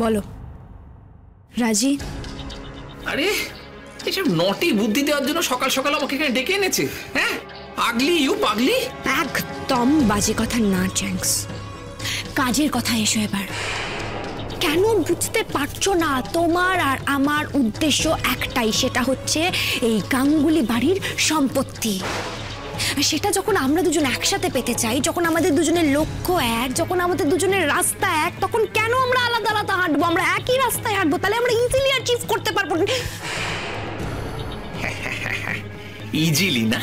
বলো রাজি? আরে এসব নটি বুদ্ধি দেওয়ার জন্য সকাল সকাল আমাকে এখানে ডেকে এনেছে? হ্যাঁ পাগলি, ইউ পাগলি। একদম বাজে কথা না চ্যাংস, কাজের কথা এসো এবার। কেন বুঝতে পারছো না? তোমার আর আমার উদ্দেশ্য একটাই, সেটা হচ্ছে এই গাঙ্গুলি বাড়ির সম্পত্তি। আর সেটা যখন আমরা দুজন একসাথে পেতে চাই, যখন আমাদের দুজনের লক্ষ্য এক, যখন আমাদের দুজনের রাস্তা এক, তখন কেন আমরা আলাদা আলাদা হাঁটবো? আমরা একই রাস্তায় হাঁটবো, তাহলে আমরা ইজিলি অ্যাচিভ করতে পারবো। ইজিলি না?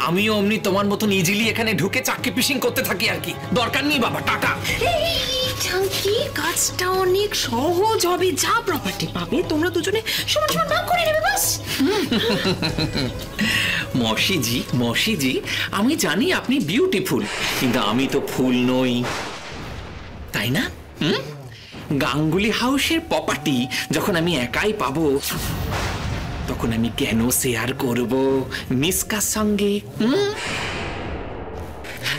আমিও অমনি তোমার মতন ইজিলি এখানে ঢুকে চাকরি পিসিং করতে থাকি আর কি। দরকার নেই বাবা, টাটা। কি কাজটা অনেক সহজ হবে, যা প্রপার্টি পাবে তোমরা দুজনে সমান সমান ভাগ করে নেবে বাস। মশিজি, মশিজি, আমি জানি আপনি বিউটিফুল, কিন্তু আমি তো ফুল নই, তাই না? গাঙ্গুলি হাউসের প্রপার্টি যখন আমি একাই পাবো, তখন আমি কেন শেয়ার করব মিসকার সঙ্গে?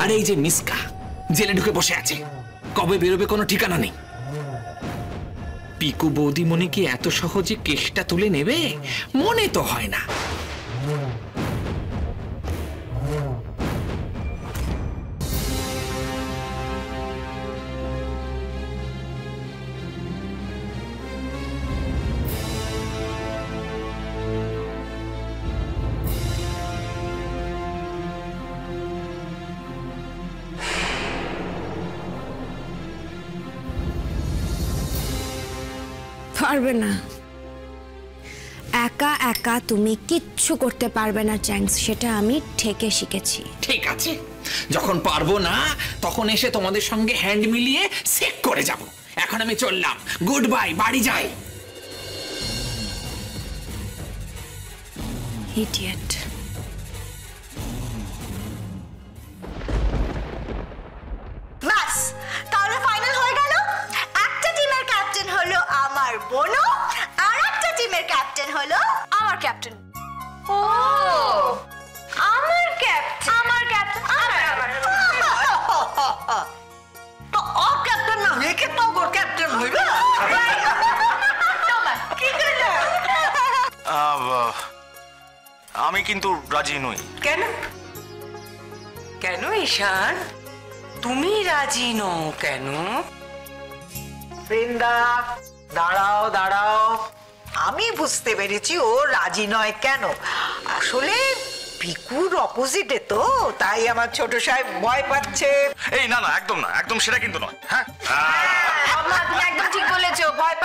আর এই যে মিসকা জেলে ঢুকে বসে আছে, কবে বেরোবে কোনো ঠিকানা নেই। পিকু বৌদিমণি কি এত সহজে কেসটা তুলে নেবে? মনে তো হয় না। পারবে না, একা একা তুমি কিচ্ছু করতে পারবে না চ্যাংস, সেটা আমি ঠেকে শিখেছি। ঠিক আছে, যখন পারবো না তখন এসে তোমাদের সঙ্গে হ্যান্ড মিলিয়ে চেক করে যাব। এখন আমি চললাম, গুড বাই, বাড়ি যাই। ইডিয়েট। বাস, তাহলে ফাইনাল হয়ে গেল। একটা টিমের ক্যাপ্টেন হলো আমার বোনো, আর একটা টিমের ক্যাপ্টেন হলো আমার ক্যাপ্টেন। ও আমার ক্যাপ্টেন, আমার ক্যাপ্টেন, আমার তো ও ক্যাপ্টেন না রেখে তো ওর ক্যাপ্টেন হইল। কি করলে? আমি কিন্তু রাজি নই। কেন কেন ঈশান, তুমি রাজি নও কেন? বৃন্দা দাঁড়াও দাঁড়াও, আমি বুঝতে পেরেছি ও রাজি নয় কেন। আসলে পিকুর অপোজিটে তো, তাই আমার ছোট সাহেব ভয় পাচ্ছে। এই না না, একদম না, একদম সেটা কিন্তু নয়। হ্যাঁ তুমি একদম ঠিক বলেছো, ভয়